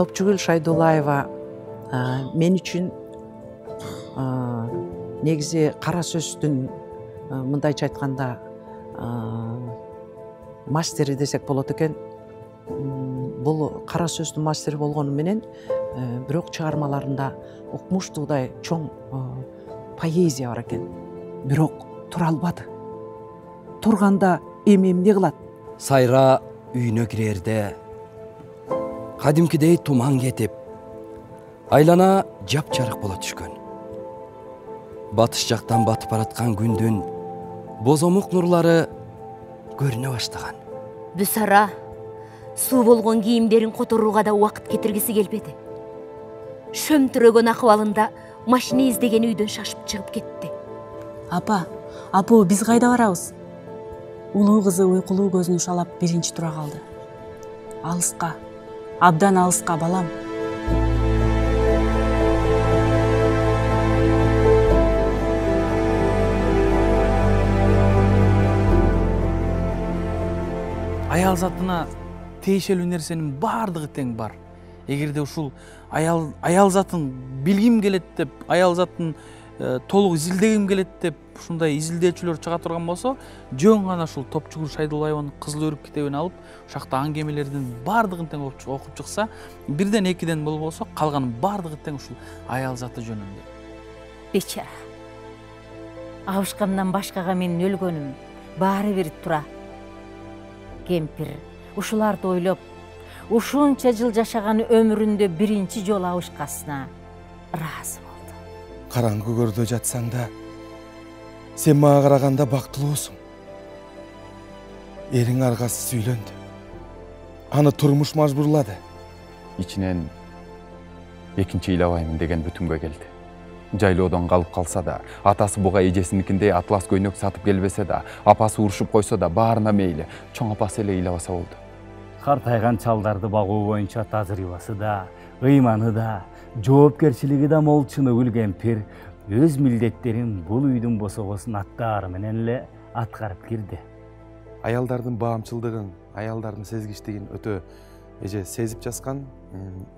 Топчугүл Шайдуллаева мен үчүн негизи кара сөздүн мындайча айтканда мастери десек болот экен. Бул кара сөздүн мастери болгону менен бирок чыгармаларында укмуштуудай чоң поэзия бар экен. Бирок тура албады. Турганда эми эмне кылат? Сайра үйүнө кирерде кадимкидей туман кетип, айлана жапжарак боло түшкөн. Батыш жактан батып бараткан күндүн бозомук нурлары көрүнө баштаган. Бүсара суу болгон кийимдерин которууга да убакыт кетиргиси келбеди. Шөмтүрөгөн акыбалында машина издеген үйдөн шашып чыгып кетти. Апа, биз кайда барабыз? Улуу кызы уйкулуу көзүн шалап биринчи тура калды. Алыска, абдан алыска балам. Аял затына тиешелүү нерсенин баардыгы тең бар. Эгерде ушул аял затын билгим келет деп, аял затын толук изилдегим келет деп ушундай изилдөөчүлөр чыга турган болсо, жөн гана ушул Топчугул Шайдуллаеванын Кызыл өрүк китебин алып, ушакта аңгемелердин баардыгын тең окуп чыкса, бирден экиден болбосо, калганын баардыгы тең ушул аял заты жөнүндө. Бечара. Абышкандан башкага менин өлгөнүм баары бир тура. Кемпир ушуларды ойлоп, ушунча жыл жашаган өмүрүндө биринчи жолу абышкасына ыраазы болду. Караңгы көрдө жатсаң да, сен мага караганда бактылуусуң. Эриң аргасыз үйлөндү. Аны турмуш мажбурлады. Ичинен экинчи ыйлабаймын деген бүтүнгө келди. Жайлоодон калып калса да, атасы буга эжесиникиндей атлас көйнөк сатып келбесе да, апасы урушуп койсо да баарына мейли, чоң апасы эле ыйлабаса болду. Картайган чалдарды багуу боюнча тажрыйбасы да, ыйманы да, жоопкерчилиги да мол Чыныгүл кемпир өз милдеттерин бул үйдүн босогосун аттаары менен эле аткарып кирди. Аялдардын баамчылдыгын, аялдардын сезгичтигин өтө эже сезип жазган.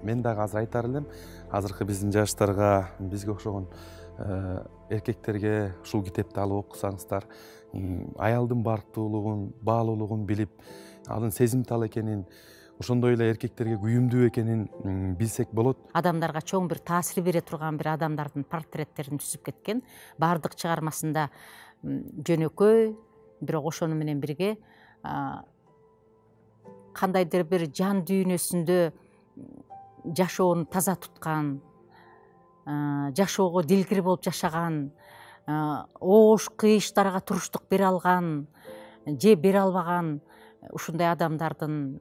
Мен дагы азыр айтар элем, азыркы биздин жаштарга, бизге окшогон эркектерге ушул китепти алып окусаңыздар, аялдын барктуулугун, баалуулугун билип, анын сезимтал экенин, ошондой эле эркектерге күйүмдүү экенин билсек болот. Адамдарга чоң бир таасир бере турган бир адамдардын портреттерин түзүп кеткен. Бардык чыгармасында жөнөкөй, бирок ошону менен бирге кандайдыр бир жан дүйнөсүндө жашоону таза туткан, жашоого дилгир болуп жашаган, оош кыйыштарга туруштук бере алган, же бере албаган ушундай адамдардын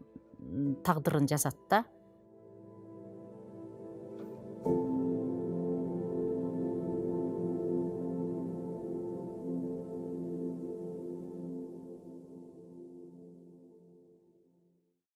тагдырын жазат да.